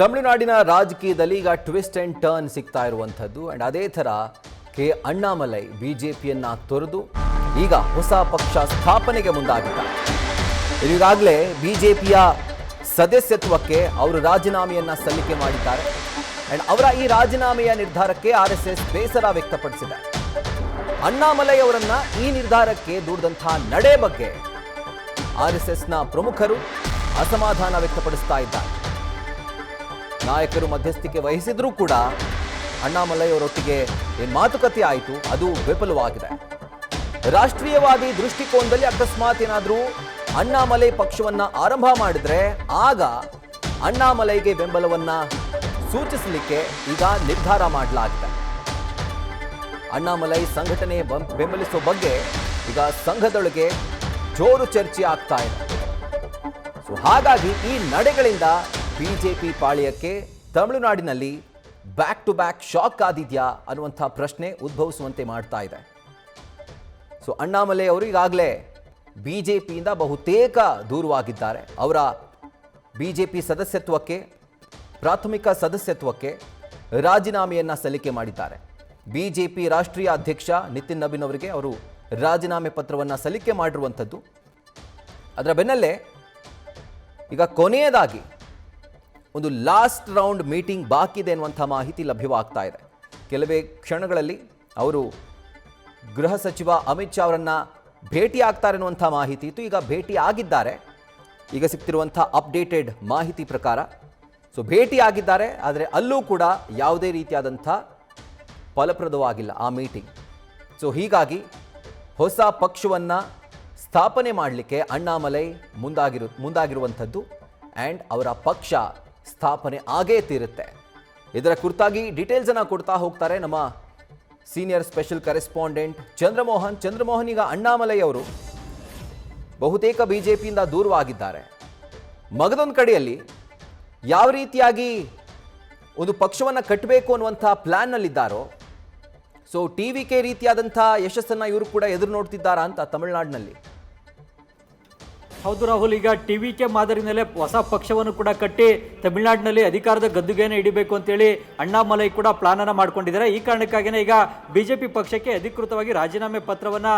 ತಮಿಳುನಾಡಿನ ರಾಜಕೀಯದಲ್ಲಿ ಈಗ ಟ್ವಿಸ್ಟ್ ಅಂಡ್ ಟರ್ನ್ ಸಿಗ್ತಾ ಇರುವಂಥದ್ದು ಅಂಡ್ ಅದೇ ಥರ ಕೆ ಅಣ್ಣಾಮಲೈ ಬಿಜೆಪಿಯನ್ನ ತೊರೆದು ಈಗ ಹೊಸ ಪಕ್ಷ ಸ್ಥಾಪನೆಗೆ ಮುಂದಾಗಿದ್ದಾರೆ. ಈಗಾಗಲೇ ಬಿಜೆಪಿಯ ಸದಸ್ಯತ್ವಕ್ಕೆ ಅವರು ರಾಜೀನಾಮೆಯನ್ನ ಸಲ್ಲಿಕೆ ಮಾಡಿದ್ದಾರೆ ಅಂಡ್ ಅವರ ಈ ರಾಜೀನಾಮೆಯ ನಿರ್ಧಾರಕ್ಕೆ ಆರ್ಎಸ್ಎಸ್ ಬೇಸರ ವ್ಯಕ್ತಪಡಿಸಿದೆ. ಅಣ್ಣಾಮಲೈ ಅವರನ್ನ ಈ ನಿರ್ಧಾರಕ್ಕೆ ದೂಡಿದಂತಹ ನಡೆ ಬಗ್ಗೆ ಆರ್ಎಸ್ಎಸ್ನ ಪ್ರಮುಖರು ಅಸಮಾಧಾನ ವ್ಯಕ್ತಪಡಿಸ್ತಾ ಇದ್ದಾರೆ. ನಾಯಕರು ಮಧ್ಯಸ್ಥಿಕೆ ವಹಿಸಿದ್ರೂ ಕೂಡ ಅಣ್ಣಾಮಲೈ ಅವರೊಟ್ಟಿಗೆ ಏನು ಮಾತುಕತೆ ಆಯಿತು ಅದು ವಿಫಲವಾಗಿದೆ. ರಾಷ್ಟ್ರೀಯವಾದಿ ದೃಷ್ಟಿಕೋನದಲ್ಲಿ ಅಕಸ್ಮಾತ್ ಏನಾದರೂ ಅಣ್ಣಾಮಲೈ ಪಕ್ಷವನ್ನ ಆರಂಭ ಮಾಡಿದ್ರೆ ಆಗ ಅಣ್ಣಾಮಲೈಗೆ ಬೆಂಬಲವನ್ನ ಸೂಚಿಸಲಿಕ್ಕೆ ಈಗ ನಿರ್ಧಾರ ಮಾಡಲಾಗಿದೆ. ಅಣ್ಣಾಮಲೈ ಸಂಘಟನೆ ಬೆಂಬಲಿಸುವ ಬಗ್ಗೆ ಈಗ ಸಂಘದೊಳಗೆ ಜೋರು ಚರ್ಚೆ ಆಗ್ತಾ ಇದೆ. ಸೊ ಹಾಗಾಗಿ ಈ ನಡೆಗಳಿಂದ ಬಿಜೆಪಿ ಪಾಳ್ಯಕ್ಕೆ ತಮಿಳುನಾಡಿನಲ್ಲಿ ಬ್ಯಾಕ್ ಟು ಬ್ಯಾಕ್ ಶಾಕ್ ಆದಿದ್ಯಾ ಅನ್ನುವಂಥ ಪ್ರಶ್ನೆ ಉದ್ಭವಿಸುವಂತೆ ಮಾಡ್ತಾ ಇದೆ. ಸೊ ಅಣ್ಣಾಮಲೈ ಅವರು ಈಗಾಗಲೇ ಬಿಜೆಪಿಯಿಂದ ಬಹುತೇಕ ದೂರವಾಗಿದ್ದಾರೆ. ಅವರ ಬಿಜೆಪಿ ಸದಸ್ಯತ್ವಕ್ಕೆ ಪ್ರಾಥಮಿಕ ಸದಸ್ಯತ್ವಕ್ಕೆ ರಾಜೀನಾಮೆಯನ್ನ ಸಲ್ಲಿಕೆ ಮಾಡಿದ್ದಾರೆ. ಬಿಜೆಪಿ ರಾಷ್ಟ್ರೀಯ ಅಧ್ಯಕ್ಷ ನಿತಿನ್ ನಬೀನ್ ಅವರಿಗೆ ಅವರು ರಾಜೀನಾಮೆ ಪತ್ರವನ್ನು ಸಲ್ಲಿಕೆ ಮಾಡಿರುವಂಥದ್ದು. ಅದರ ಬೆನ್ನಲ್ಲೇ ಈಗ ಕೊನೆಯದಾಗಿ ಒಂದು ಲಾಸ್ಟ್ ರೌಂಡ್ ಮೀಟಿಂಗ್ ಬಾಕಿ ಇದೆ ಎನ್ನುವಂಥ ಮಾಹಿತಿ ಲಭ್ಯವಾಗ್ತಾ ಇದೆ. ಕೆಲವೇ ಕ್ಷಣಗಳಲ್ಲಿ ಅವರು ಗೃಹ ಸಚಿವ ಅಮಿತ್ ಶಾ ಅವರನ್ನು ಭೇಟಿ ಆಗ್ತಾರೆ ಅನ್ನುವಂಥ ಮಾಹಿತಿ ಇತ್ತು. ಈಗ ಭೇಟಿ ಆಗಿದ್ದಾರೆ. ಈಗ ಸಿಗ್ತಿರುವಂಥ ಅಪ್ಡೇಟೆಡ್ ಮಾಹಿತಿ ಪ್ರಕಾರ ಸೊ ಭೇಟಿ ಆಗಿದ್ದಾರೆ. ಆದರೆ ಅಲ್ಲೂ ಕೂಡ ಯಾವುದೇ ರೀತಿಯಾದಂಥ ಫಲಪ್ರದವಾಗಿಲ್ಲ ಆ ಮೀಟಿಂಗ್. ಸೊ ಹೀಗಾಗಿ ಹೊಸ ಪಕ್ಷವನ್ನು ಸ್ಥಾಪನೆ ಮಾಡಲಿಕ್ಕೆ ಅಣ್ಣಾಮಲೈ ಮುಂದಾಗಿರುವಂಥದ್ದು ಆ್ಯಂಡ್ ಅವರ ಪಕ್ಷ ಸ್ಥಾಪನೆ ಆಗೇ ತೀರುತ್ತೆ. ಇದರ ಕುರಿತಾಗಿ ಡೀಟೇಲ್ಸನ್ನು ಕೊಡ್ತಾ ಹೋಗ್ತಾರೆ ನಮ್ಮ ಸೀನಿಯರ್ ಸ್ಪೆಷಲ್ ಕರೆಸ್ಪಾಂಡೆಂಟ್ ಚಂದ್ರಮೋಹನ್. ಈಗ ಅಣ್ಣಾಮಲೈ ಅವರು ಬಹುತೇಕ ಬಿಜೆಪಿಯಿಂದ ದೂರವಾಗಿದ್ದಾರೆ. ಮಗದೊಂದು ಕಡೆಯಲ್ಲಿ ಯಾವ ರೀತಿಯಾಗಿ ಒಂದು ಪಕ್ಷವನ್ನು ಕಟ್ಟಬೇಕು ಅನ್ನುವಂಥ ಪ್ಲ್ಯಾನ್ನಲ್ಲಿದ್ದಾರೋ ಸೊ ಟಿವಿಕೆ ರೀತಿಯಾದಂಥ ಯಶಸ್ಸನ್ನು ಇವರು ಕೂಡ ಎದುರು ನೋಡ್ತಿದ್ದಾರಾ ಅಂತ ತಮಿಳುನಾಡಿನಲ್ಲಿ. ಹೌದು ರಾಹುಲ್, ಈಗ ಟಿವಿಕೆ ಮಾದರಿನಲ್ಲೇ ಹೊಸ ಪಕ್ಷವನ್ನು ಕೂಡ ಕಟ್ಟಿ ತಮಿಳುನಾಡಿನಲ್ಲಿ ಅಧಿಕಾರದ ಗದ್ದುಗೆಯನ್ನು ಹಿಡಿಬೇಕು ಅಂತೇಳಿ ಅಣ್ಣಾಮಲೈ ಕೂಡ ಪ್ಲಾನ್ ಅನ್ನು ಮಾಡ್ಕೊಂಡಿದ್ದಾರೆ. ಈ ಕಾರಣಕ್ಕಾಗಿಯೇ ಈಗ ಬಿಜೆಪಿ ಪಕ್ಷಕ್ಕೆ ಅಧಿಕೃತವಾಗಿ ರಾಜೀನಾಮೆ ಪತ್ರವನ್ನು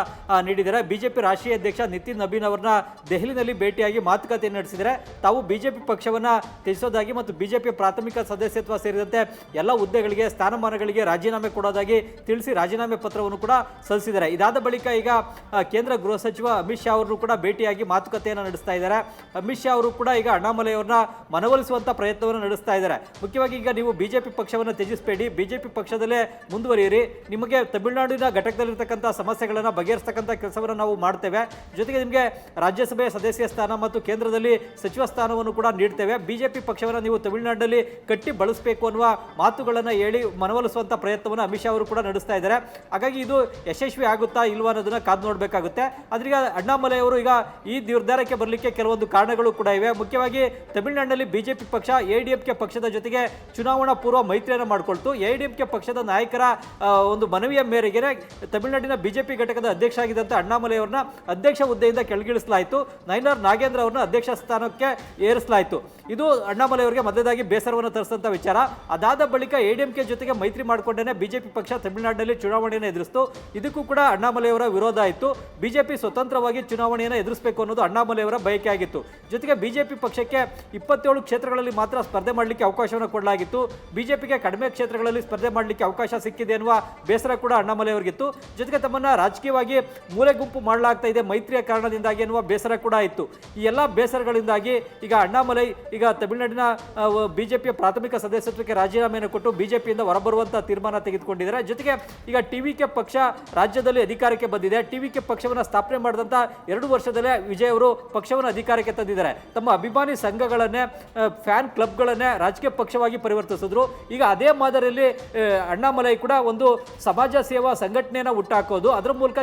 ನೀಡಿದ್ದಾರೆ. ಬಿಜೆಪಿ ರಾಷ್ಟ್ರೀಯ ಅಧ್ಯಕ್ಷ ನಿತಿನ್ ನಬೀನ್ ಅವರನ್ನ ದೆಹಲಿನಲ್ಲಿ ಭೇಟಿಯಾಗಿ ಮಾತುಕತೆ ನಡೆಸಿದರೆ ತಾವು ಬಿಜೆಪಿ ಪಕ್ಷವನ್ನು ತ್ಯಜಿಸೋದಾಗಿ ಮತ್ತು ಬಿಜೆಪಿ ಪ್ರಾಥಮಿಕ ಸದಸ್ಯತ್ವ ಸೇರಿದಂತೆ ಎಲ್ಲ ಹುದ್ದೆಗಳಿಗೆ ಸ್ಥಾನಮಾನಗಳಿಗೆ ರಾಜೀನಾಮೆ ಕೊಡೋದಾಗಿ ತಿಳಿಸಿ ರಾಜೀನಾಮೆ ಪತ್ರವನ್ನು ಕೂಡ ಸಲ್ಲಿಸಿದ್ದಾರೆ. ಇದಾದ ಬಳಿಕ ಈಗ ಕೇಂದ್ರ ಗೃಹ ಸಚಿವ ಅಮಿತ್ ಶಾ ಅವರನ್ನು ಕೂಡ ಭೇಟಿಯಾಗಿ ಮಾತುಕತೆ ನಡೆಸ್ತಾ ಇದ್ದಾರೆ. ಅಮಿತ್ ಶಾ ಅವರು ಕೂಡ ಈಗ ಅಣ್ಣಾಮಲೈ ಅವರನ್ನ ಮನವೊಲಿಸುವಂತ ಪ್ರಯತ್ನವನ್ನು ನಡೆಸ್ತಾ ಇದ್ದಾರೆ. ಮುಖ್ಯವಾಗಿ ಈಗ ನೀವು ಬಿಜೆಪಿ ಪಕ್ಷವನ್ನು ತ್ಯಜಿಸಬೇಡಿ, ಬಿಜೆಪಿ ಪಕ್ಷದಲ್ಲೇ ಮುಂದುವರಿಯಿರಿ, ನಿಮಗೆ ತಮಿಳುನಾಡಿನ ಘಟಕದಲ್ಲಿರ್ತಕ್ಕಂಥ ಸಮಸ್ಯೆಗಳನ್ನು ಬಗೆಹರಿಸತಕ್ಕಂಥ ಕೆಲಸವನ್ನು ನಾವು ಮಾಡ್ತೇವೆ, ಜೊತೆಗೆ ನಿಮಗೆ ರಾಜ್ಯಸಭೆಯ ಸದಸ್ಯ ಸ್ಥಾನ ಮತ್ತು ಕೇಂದ್ರದಲ್ಲಿ ಸಚಿವ ಸ್ಥಾನವನ್ನು ಕೂಡ ನೀಡ್ತೇವೆ, ಬಿಜೆಪಿ ಪಕ್ಷವನ್ನು ನೀವು ತಮಿಳುನಾಡಿನಲ್ಲಿ ಕಟ್ಟಿ ಬಳಸಬೇಕು ಅನ್ನುವ ಮಾತುಗಳನ್ನು ಹೇಳಿ ಮನವೊಲಿಸುವಂತ ಪ್ರಯತ್ನವನ್ನು ಅಮಿತ್ ಶಾ ಅವರು ಕೂಡ ನಡೆಸ್ತಾ ಇದ್ದಾರೆ. ಹಾಗಾಗಿ ಇದು ಯಶಸ್ವಿ ಆಗುತ್ತಾ ಇಲ್ವಾ ಅನ್ನೋದನ್ನ ಕಾದು ನೋಡಬೇಕಾಗುತ್ತೆ. ಆದ್ರೀಗ ಅಣ್ಣಾಮಲೈ ಅವರು ಈಗ ಈ ನಿರ್ಧಾರಕ್ಕೆ ಬರಲಿಕ್ಕೆ ಕೆಲವೊಂದು ಕಾರಣಗಳು ಕೂಡ ಇವೆ. ಮುಖ್ಯವಾಗಿ ತಮಿಳುನಾಡಿನಲ್ಲಿ ಬಿಜೆಪಿ ಪಕ್ಷ ಎಐಡಿಎಂಕೆ ಪಕ್ಷದ ಜೊತೆಗೆ ಚುನಾವಣಾ ಪೂರ್ವ ಮೈತ್ರಿಯನ್ನು ಮಾಡಿಕೊಳ್ತು. ಎಐಡಿಎಂಕೆ ಪಕ್ಷದ ನಾಯಕರ ಒಂದು ಮನವಿಯ ಮೇರೆಗೆ ತಮಿಳುನಾಡಿನ ಬಿಜೆಪಿ ಘಟಕದ ಅಧ್ಯಕ್ಷ ಆಗಿದ್ದಂಥ ಅಣ್ಣಾಮಲೈ ಅವರನ್ನ ಅಧ್ಯಕ್ಷ ಹುದ್ದೆಯಿಂದ ಕೆಳಗಿಳಿಸಲಾಯಿತು. ನೈನಾರ್ ನಾಗೇಂದ್ರ ಅವರನ್ನ ಅಧ್ಯಕ್ಷ ಸ್ಥಾನಕ್ಕೆ ಏರಿಸಲಾಯಿತು. ಇದು ಅಣ್ಣಾಮಲೈ ಅವರಿಗೆ ಮೊದಲಾಗಿ ಬೇಸರವನ್ನು ತರಿಸಿದಂಥ ವಿಚಾರ. ಅದಾದ ಬಳಿಕ ಎಐಡಿಎಂಕೆ ಜೊತೆಗೆ ಮೈತ್ರಿ ಮಾಡಿಕೊಂಡೇ ಬಿಜೆಪಿ ಪಕ್ಷ ತಮಿಳುನಾಡಿನಲ್ಲಿ ಚುನಾವಣೆಯನ್ನು ಎದುರಿಸಿತು. ಇದಕ್ಕೂ ಕೂಡ ಅಣ್ಣಾಮಲೈ ಅವರ ವಿರೋಧ ಆಯಿತು. ಬಿಜೆಪಿ ಸ್ವತಂತ್ರವಾಗಿ ಚುನಾವಣೆಯನ್ನು ಎದುರಿಸಬೇಕು ಅನ್ನೋದು ಅಣ್ಣಾಮಲೈ ಅವರ ಬಯಕೆ ಆಗಿತ್ತು. ಜೊತೆಗೆ ಬಿಜೆಪಿ ಪಕ್ಷಕ್ಕೆ 27 ಕ್ಷೇತ್ರಗಳಲ್ಲಿ ಮಾತ್ರ ಸ್ಪರ್ಧೆ ಮಾಡಲಿಕ್ಕೆ ಅವಕಾಶವನ್ನು ಕೊಡಲಾಗಿತ್ತು. ಬಿಜೆಪಿಗೆ ಕಡಿಮೆ ಕ್ಷೇತ್ರಗಳಲ್ಲಿ ಸ್ಪರ್ಧೆ ಮಾಡಲಿಕ್ಕೆ ಅವಕಾಶ ಸಿಕ್ಕಿದೆ ಎನ್ನುವ ಬೇಸರ ಕೂಡ ಅಣ್ಣಾಮಲೈ ಅವರಿಗಿತ್ತು. ಜೊತೆಗೆ ತಮ್ಮನ್ನ ರಾಜಕೀಯವಾಗಿ ಮೂಲೆ ಗುಂಪು ಮಾಡಲಾಗ್ತಾ ಇದೆ ಮೈತ್ರಿಯ ಕಾರಣದಿಂದಾಗಿ ಎನ್ನುವ ಬೇಸರ ಕೂಡ ಇತ್ತು. ಈ ಎಲ್ಲ ಬೇಸರಗಳಿಂದಾಗಿ ಈಗ ಅಣ್ಣಾಮಲೈ ಈಗ ತಮಿಳುನಾಡಿನ ಬಿಜೆಪಿಯ ಪ್ರಾಥಮಿಕ ಸದಸ್ಯತ್ವಕ್ಕೆ ರಾಜೀನಾಮೆಯನ್ನು ಕೊಟ್ಟು ಬಿಜೆಪಿಯಿಂದ ಹೊರಬರುವಂತಹ ತೀರ್ಮಾನ ತೆಗೆದುಕೊಂಡಿದ್ದಾರೆ. ಜೊತೆಗೆ ಈಗ ಟಿವಿಕೆ ಪಕ್ಷ ರಾಜ್ಯದಲ್ಲಿ ಅಧಿಕಾರಕ್ಕೆ ಬಂದಿದೆ. ಟಿವಿಕೆ ಪಕ್ಷವನ್ನು ಸ್ಥಾಪನೆ ಮಾಡಿದಂಥ 2 ವರ್ಷದಲ್ಲೇ ವಿಜಯ್ ಅವರು ಪಕ್ಷವನ್ನು ಅಧಿಕಾರಕ್ಕೆ ತಂದಿದ್ದಾರೆ. ತಮ್ಮ ಅಭಿಮಾನಿ ಸಂಘಗಳನ್ನೇ ಫ್ಯಾನ್ ಕ್ಲಬ್ಗಳನ್ನೇ ರಾಜಕೀಯ ಪಕ್ಷವಾಗಿ ಪರಿವರ್ತಿಸಿದ್ರು. ಈಗ ಅದೇ ಮಾದರಿಯಲ್ಲಿ ಅಣ್ಣಾಮಲೈ ಕೂಡ ಒಂದು ಸಮಾಜ ಸೇವಾ ಸಂಘಟನೆಯನ್ನು ಹುಟ್ಟಾಕೋದು, ಅದರ ಮೂಲಕ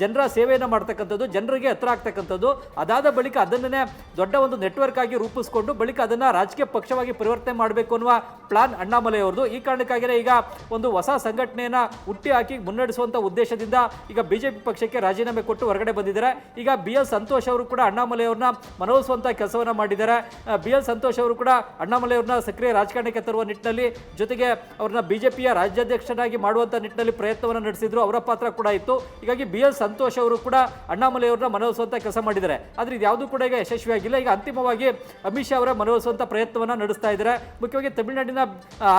ಜನರ ಸೇವೆಯನ್ನು ಮಾಡ್ತಕ್ಕಂಥದ್ದು, ಜನರಿಗೆ ಹತ್ರ ಆಗ್ತಕ್ಕಂಥದ್ದು. ಅದಾದ ಬಳಿಕ ಅದನ್ನೇ ದೊಡ್ಡ ಒಂದು ನೆಟ್ವರ್ಕ್ ಆಗಿ ರೂಪಿಸಿಕೊಂಡು ಬಳಿಕ ಅದನ್ನು ರಾಜಕೀಯ ಪಕ್ಷವಾಗಿ ಪರಿವರ್ತನೆ ಮಾಡಬೇಕು ಅನ್ನುವ ಪ್ಲಾನ್ ಅಣ್ಣಾಮಲೈ ಅವರದು. ಈ ಕಾರಣಕ್ಕಾಗಿಯೇ ಈಗ ಒಂದು ಹೊಸ ಸಂಘಟನೆಯನ್ನು ಹುಟ್ಟಿ ಹಾಕಿ ಮುನ್ನಡೆಸುವಂಥ ಉದ್ದೇಶದಿಂದ ಈಗ ಬಿಜೆಪಿ ಪಕ್ಷಕ್ಕೆ ರಾಜೀನಾಮೆ ಕೊಟ್ಟು ಹೊರಗಡೆ ಬಂದಿದ್ದಾರೆ. ಈಗ BL ಸಂತೋಷ್ ಅವರು ಕೂಡ ಅಣ್ಣಾಮಲೈ ಅವ್ರನ್ನ ಮನವೊಲಿಸುವಂಥ ಕೆಲಸವನ್ನು ಮಾಡಿದ್ದಾರೆ. BL ಸಂತೋಷ್ ಅವರು ಕೂಡ ಅಣ್ಣಾಮಲೈ ಅವ್ರನ್ನ ಸಕ್ರಿಯ ರಾಜಕಾರಣಕ್ಕೆ ತರುವ ನಿಟ್ಟಿನಲ್ಲಿ, ಜೊತೆಗೆ ಅವ್ರನ್ನ ಬಿಜೆಪಿಯ ರಾಜ್ಯಾಧ್ಯಕ್ಷರಾಗಿ ಮಾಡುವಂಥ ನಿಟ್ಟಿನಲ್ಲಿ ಪ್ರಯತ್ನವನ್ನು ನಡೆಸಿದ್ರು. ಅವರ ಪಾತ್ರ ಕೂಡ ಇತ್ತು. ಹೀಗಾಗಿ BL ಸಂತೋಷ್ ಅವರು ಕೂಡ ಅಣ್ಣಾಮಲೈ ಅವ್ರನ್ನ ಮನವೊಲಿಸುವಂಥ ಕೆಲಸ ಮಾಡಿದ್ದಾರೆ. ಆದರೆ ಇದು ಯಾವುದೂ ಕೂಡ ಈಗ ಯಶಸ್ವಿಯಾಗಿಲ್ಲ. ಈಗ ಅಂತಿಮವಾಗಿ ಅಮಿತ್ ಶಾ ಅವರ ಮನವೊಲಿಸುವಂಥ ಪ್ರಯತ್ನವನ್ನು ನಡೆಸ್ತಾ ಇದ್ದಾರೆ. ಮುಖ್ಯವಾಗಿ ತಮಿಳುನಾಡಿನ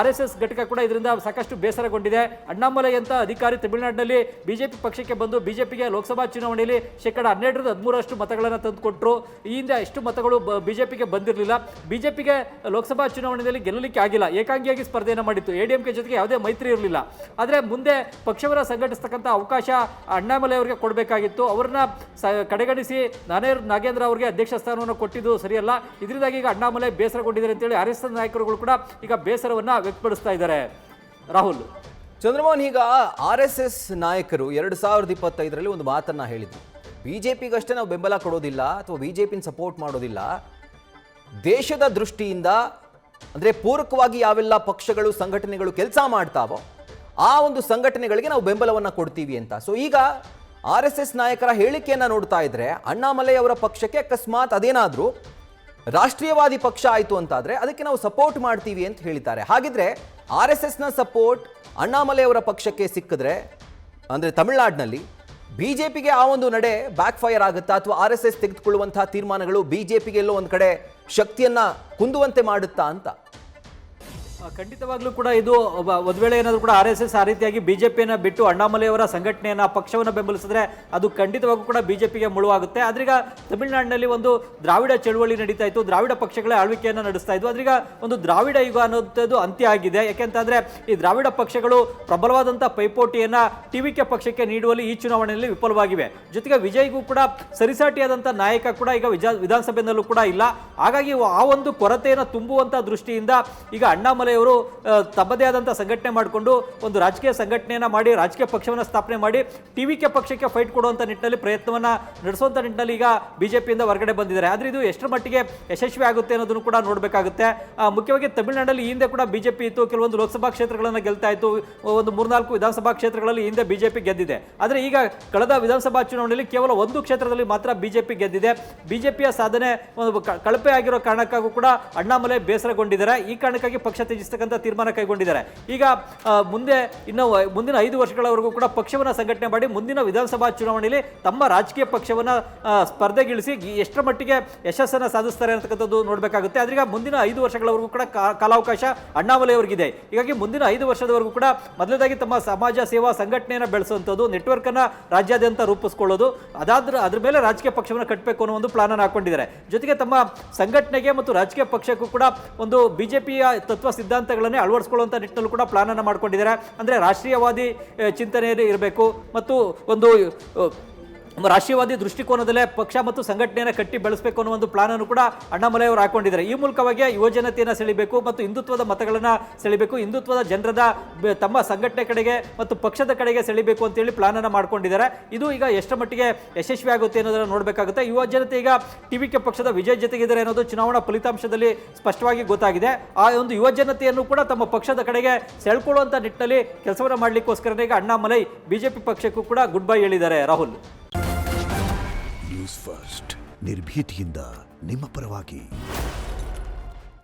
RSS ಘಟಕ ಕೂಡ ಇದರಿಂದ ಸಾಕಷ್ಟು ಬೇಸರಗೊಂಡಿದೆ. ಅಣ್ಣಾಮಲೈ ಅಂತ ಅಧಿಕಾರಿ ತಮಿಳುನಾಡಿನಲ್ಲಿ ಬಿಜೆಪಿ ಪಕ್ಷಕ್ಕೆ ಬಂದು ಬಿಜೆಪಿಗೆ ಲೋಕಸಭಾ ಚುನಾವಣೆಯಲ್ಲಿ 13% ಮತಗಳನ್ನು ತಂದುಕೊಟ್ರು. ಈ ಹಿಂದೆ ಎಷ್ಟು ಮತಗಳು ಬಿಜೆಪಿಗೆ ಬಂದಿರಲಿಲ್ಲ. ಬಿಜೆಪಿಗೆ ಲೋಕಸಭಾ ಚುನಾವಣೆಯಲ್ಲಿ ಗೆಲ್ಲಲಿಕ್ಕೆ ಆಗಿಲ್ಲ, ಏಕಾಂಗಿಯಾಗಿ ಸ್ಪರ್ಧೆಯನ್ನು ಮಾಡಿತ್ತು. ADMK ಜೊತೆಗೆ ಯಾವುದೇ ಮೈತ್ರಿ ಇರಲಿಲ್ಲ. ಆದರೆ ಮುಂದೆ ಪಕ್ಷವರ ಸಂಘಟಿಸ್ತಕ್ಕಂಥ ಅವಕಾಶ ಅಣ್ಣಾಮಲೈ ಅವರಿಗೆ ಕೊಡಬೇಕಾಗಿತ್ತು. ಅವ್ರನ್ನ ಕಡೆಗಣಿಸಿ ನಾಗೇಂದ್ರ ಅವರಿಗೆ ಅಧ್ಯಕ್ಷ ಸ್ಥಾನವನ್ನು ಕೊಟ್ಟಿದ್ದು ಸರಿಯಲ್ಲ. ಇದರಿಂದಾಗಿ ಈಗ ಅಣ್ಣಾಮಲೈ ಬೇಸರಗೊಂಡಿದ್ದಾರೆ ಅಂತೇಳಿ RSS ನಾಯಕರುಗಳು ಕೂಡ ಈಗ ಬೇಸರವನ್ನು ವ್ಯಕ್ತಪಡಿಸ್ತಾ ಇದ್ದಾರೆ. ರಾಹುಲ್, ಚಂದ್ರಮೋಹನ್, ಈಗ RSS ನಾಯಕರು 2025ರಲ್ಲಿ ಒಂದು ಮಾತನ್ನ ಹೇಳಿದ್ರು. ಬಿಜೆಪಿಗಷ್ಟೇ ನಾವು ಬೆಂಬಲ ಕೊಡೋದಿಲ್ಲ ಅಥವಾ ಬಿಜೆಪಿನ ಸಪೋರ್ಟ್ ಮಾಡೋದಿಲ್ಲ, ದೇಶದ ದೃಷ್ಟಿಯಿಂದ ಅಂದರೆ ಪೂರಕವಾಗಿ ಯಾವೆಲ್ಲ ಪಕ್ಷಗಳು ಸಂಘಟನೆಗಳು ಕೆಲಸ ಮಾಡ್ತಾವೋ ಆ ಒಂದು ಸಂಘಟನೆಗಳಿಗೆ ನಾವು ಬೆಂಬಲವನ್ನು ಕೊಡ್ತೀವಿ ಅಂತ. ಸೊ ಈಗ RSS ನಾಯಕರ ಹೇಳಿಕೆಯನ್ನು ನೋಡ್ತಾ ಇದ್ರೆ ಅಣ್ಣಾಮಲೈ ಅವರ ಪಕ್ಷಕ್ಕೆ ಅಕಸ್ಮಾತ್ ಅದೇನಾದರೂ ರಾಷ್ಟ್ರೀಯವಾದಿ ಪಕ್ಷ ಆಯಿತು ಅಂತಾದರೆ ಅದಕ್ಕೆ ನಾವು ಸಪೋರ್ಟ್ ಮಾಡ್ತೀವಿ ಅಂತ ಹೇಳಿದ್ದಾರೆ. ಹಾಗಿದ್ರೆ RSSನ ಸಪೋರ್ಟ್ ಅಣ್ಣಾಮಲೈ ಅವರ ಪಕ್ಷಕ್ಕೆ ಸಿಕ್ಕಿದ್ರೆ, ಅಂದರೆ ತಮಿಳುನಾಡಿನಲ್ಲಿ ಬಿಜೆಪಿಗೆ ಆ ಒಂದು ನಡೆ ಬ್ಯಾಕ್ ಫೈರ್ ಆಗುತ್ತಾ ಅಥವಾ RSS ತೆಗೆದುಕೊಳ್ಳುವಂತಹ ತೀರ್ಮಾನಗಳು ಬಿಜೆಪಿಗೆ ಎಲ್ಲೋ ಒಂದು ಕಡೆ ಶಕ್ತಿಯನ್ನ ಕುಂದುವಂತೆ ಮಾಡುತ್ತಾ ಅಂತ? ಖಂಡಿತವಾಗ್ಲೂ ಕೂಡ ಇದು ಒಂದು ವೇಳೆ ಏನಾದರೂ ಕೂಡ RSS ಆ ರೀತಿಯಾಗಿ ಬಿಜೆಪಿಯನ್ನು ಬಿಟ್ಟು ಅಣ್ಣಾಮಲೈ ಅವರ ಸಂಘಟನೆಯನ್ನು ಪಕ್ಷವನ್ನು ಬೆಂಬಲಿಸಿದ್ರೆ ಅದು ಖಂಡಿತವಾಗೂ ಕೂಡ ಬಿಜೆಪಿಗೆ ಮುಳುವಾಗುತ್ತೆ. ಆದ್ರೀಗ ತಮಿಳುನಾಡಿನಲ್ಲಿ ಒಂದು ದ್ರಾವಿಡ ಚಳುವಳಿ ನಡೀತಾ ಇತ್ತು, ದ್ರಾವಿಡ ಪಕ್ಷಗಳೇ ಆಳ್ವಿಕೆಯನ್ನು ನಡೆಸ್ತಾ ಇದ್ವು. ಆದ್ರೀಗ ಒಂದು ದ್ರಾವಿಡ ಯುಗ ಅನ್ನೋದು ಅಂತ್ಯ ಆಗಿದೆ. ಯಾಕೆಂತಂದ್ರೆ ಈ ದ್ರಾವಿಡ ಪಕ್ಷಗಳು ಪ್ರಬಲವಾದಂಥ ಪೈಪೋಟಿಯನ್ನು TVK ಪಕ್ಷಕ್ಕೆ ನೀಡುವಲ್ಲಿ ಈ ಚುನಾವಣೆಯಲ್ಲಿ ವಿಫಲವಾಗಿವೆ. ಜೊತೆಗೆ ವಿಜಯ್ಗೂ ಕೂಡ ಸರಿಸಾಟಿಯಾದಂಥ ನಾಯಕ ಕೂಡ ಈಗ ವಿಧಾನಸಭೆಯಲ್ಲೂ ಕೂಡ ಇಲ್ಲ. ಹಾಗಾಗಿ ಆ ಒಂದು ಕೊರತೆಯನ್ನು ತುಂಬುವಂಥ ದೃಷ್ಟಿಯಿಂದ ಈಗ ಅಣ್ಣಾಮಲೈ ಅವರು ತಮ್ಮದೇ ಆದಂಥ ಸಂಘಟನೆ ಮಾಡಿಕೊಂಡು ಒಂದು ರಾಜಕೀಯ ಸಂಘಟನೆಯನ್ನು ಮಾಡಿ ರಾಜಕೀಯ ಪಕ್ಷವನ್ನು ಸ್ಥಾಪನೆ ಮಾಡಿ TVK ಪಕ್ಷಕ್ಕೆ ಫೈಟ್ ಕೊಡುವಂಥ ನಿಟ್ಟಿನಲ್ಲಿ ಪ್ರಯತ್ನವನ್ನು ನಡೆಸುವಂಥ ನಿಟ್ಟಿನಲ್ಲಿ ಈಗ ಬಿಜೆಪಿಯಿಂದ ಹೊರಗಡೆ ಬಂದಿದ್ದಾರೆ. ಆದರೆ ಇದು ಎಷ್ಟರ ಮಟ್ಟಿಗೆ ಯಶಸ್ವಿ ಆಗುತ್ತೆ ಅನ್ನೋದನ್ನು ಕೂಡ ನೋಡಬೇಕಾಗುತ್ತೆ. ಮುಖ್ಯವಾಗಿ ತಮಿಳುನಾಡಲ್ಲಿ ಹಿಂದೆ ಕೂಡ ಬಿಜೆಪಿ ಇತ್ತು, ಕೆಲವೊಂದು ಲೋಕಸಭಾ ಕ್ಷೇತ್ರಗಳನ್ನು ಗೆಲ್ತಾ ಇತ್ತು, ಒಂದು 3-4 ವಿಧಾನಸಭಾ ಕ್ಷೇತ್ರಗಳಲ್ಲಿ ಹಿಂದೆ ಬಿಜೆಪಿ ಗೆದ್ದಿದೆ. ಆದರೆ ಈಗ ಕಳೆದ ವಿಧಾನಸಭಾ ಚುನಾವಣೆಯಲ್ಲಿ ಕೇವಲ ಒಂದು ಕ್ಷೇತ್ರದಲ್ಲಿ ಮಾತ್ರ ಬಿಜೆಪಿ ಗೆದ್ದಿದೆ. ಬಿಜೆಪಿಯ ಸಾಧನೆ ಒಂದು ಕಳಪೆ ಆಗಿರೋ ಕಾರಣಕ್ಕಾಗೂ ಕೂಡ ಅಣ್ಣಾಮಲೈ ಬೇಸರಗೊಂಡಿದ್ದಾರೆ. ಈ ಕಾರಣಕ್ಕಾಗಿ ಪಕ್ಷ ತ್ಯಜಿಸತಕ್ಕಂಥ ತೀರ್ಮಾನ ಕೈಗೊಂಡಿದ್ದಾರೆ. ಈಗ ಮುಂದಿನ 5 ವರ್ಷಗಳವರೆಗೂ ಕೂಡ ಪಕ್ಷವನ್ನು ಸಂಘಟನೆ ಮಾಡಿ ಮುಂದಿನ ವಿಧಾನಸಭಾ ಚುನಾವಣೆಯಲ್ಲಿ ತಮ್ಮ ರಾಜಕೀಯ ಪಕ್ಷವನ್ನು ಸ್ಪರ್ಧೆಗಿಳಿಸಿ ಎಷ್ಟರ ಮಟ್ಟಿಗೆ ಯಶಸ್ಸನ್ನು ಸಾಧಿಸ್ತಾರೆ ಅಂತಕ್ಕಂಥದ್ದು ನೋಡಬೇಕಾಗುತ್ತೆ. ಆದ್ರೀಗ ಮುಂದಿನ 5 ವರ್ಷಗಳವರೆಗೂ ಕೂಡ ಕಾಲಾವಕಾಶ ಅಣ್ಣಾಮಲೈ ಅವರಿಗಿದೆ. ಹೀಗಾಗಿ ಮುಂದಿನ 5 ವರ್ಷದವರೆಗೂ ಕೂಡ ಮೊದಲನೇದಾಗಿ ತಮ್ಮ ಸಮಾಜ ಸೇವಾ ಸಂಘಟನೆಯನ್ನು ಬೆಳೆಸುವಂಥದ್ದು, ನೆಟ್ವರ್ಕ್ ಅನ್ನ ರಾಜ್ಯಾದ್ಯಂತ ರೂಪಿಸಿಕೊಳ್ಳೋದು, ಅದ್ರ ಮೇಲೆ ರಾಜಕೀಯ ಪಕ್ಷವನ್ನು ಕಟ್ಟಬೇಕು ಅನ್ನೋ ಒಂದು ಪ್ಲಾನ್ ಅನ್ನು ಹಾಕೊಂಡಿದ್ದಾರೆ. ಜೊತೆಗೆ ತಮ್ಮ ಸಂಘಟನೆಗೆ ಮತ್ತು ರಾಜಕೀಯ ಪಕ್ಷಕ್ಕೂ ಕೂಡ ಒಂದು ಬಿಜೆಪಿಯ ತತ್ವ ಸಿದ್ಧಾಂತಗಳನ್ನೇ ಅಳವಡಿಸಿಕೊಳ್ಳುವಂಥ ನಿಟ್ಟಿನಲ್ಲೂ ಕೂಡ ಪ್ಲಾನ್ ಅನ್ನು ಮಾಡ್ಕೊಂಡಿದ್ದಾರೆ. ಅಂದರೆ ರಾಷ್ಟ್ರೀಯವಾದಿ ಚಿಂತನೆಯಲ್ಲಿ ಇರಬೇಕು ಮತ್ತು ಒಂದು ರಾಷ್ಟ್ರೀಯವಾದಿ ದೃಷ್ಟಿಕೋನದಲ್ಲೇ ಪಕ್ಷ ಮತ್ತು ಸಂಘಟನೆಯನ್ನು ಕಟ್ಟಿ ಬೆಳೆಸಬೇಕು ಅನ್ನೋ ಒಂದು ಪ್ಲಾನ್ ಅನ್ನು ಕೂಡ ಅಣ್ಣಾಮಲೈ ಅವರು ಹಾಕೊಂಡಿದ್ದಾರೆ. ಈ ಮೂಲಕವಾಗಿ ಯುವಜನತೆಯನ್ನು ಸೆಳಿಬೇಕು ಮತ್ತು ಹಿಂದುತ್ವದ ಮತಗಳನ್ನು ಸೆಳಿಬೇಕು, ಹಿಂದುತ್ವದ ಜನರದ ತಮ್ಮ ಸಂಘಟನೆ ಕಡೆಗೆ ಮತ್ತು ಪಕ್ಷದ ಕಡೆಗೆ ಸೆಳಿಬೇಕು ಅಂತೇಳಿ ಪ್ಲಾನ್ ಅನ್ನು ಮಾಡ್ಕೊಂಡಿದ್ದಾರೆ. ಇದು ಈಗ ಎಷ್ಟರ ಮಟ್ಟಿಗೆ ಯಶಸ್ವಿ ಆಗುತ್ತೆ ಅನ್ನೋದನ್ನು ನೋಡಬೇಕಾಗುತ್ತೆ. ಯುವಜನತೆ ಈಗ TVK ಪಕ್ಷದ ವಿಜಯ್ ಜೊತೆಗಿದ್ದಾರೆ ಅನ್ನೋದು ಚುನಾವಣಾ ಫಲಿತಾಂಶದಲ್ಲಿ ಸ್ಪಷ್ಟವಾಗಿ ಗೊತ್ತಾಗಿದೆ. ಆ ಒಂದು ಯುವಜನತೆಯನ್ನು ಕೂಡ ತಮ್ಮ ಪಕ್ಷದ ಕಡೆಗೆ ಸೆಳ್ಕೊಳ್ಳುವಂಥ ನಿಟ್ಟಿನಲ್ಲಿ ಕೆಲಸವನ್ನು ಮಾಡಲಿಕ್ಕೋಸ್ಕರ ಈಗ ಅಣ್ಣಾಮಲೈ ಬಿಜೆಪಿ ಪಕ್ಷಕ್ಕೂ ಕೂಡ ಗುಡ್ ಬೈ ಹೇಳಿದ್ದಾರೆ. ರಾಹುಲ್, ನ್ಯೂಸ್ ಫಸ್ಟ್ ನಿರ್ಭೀತಿಯಿಂದ ನಿಮ್ಮ ಪರವಾಗಿ.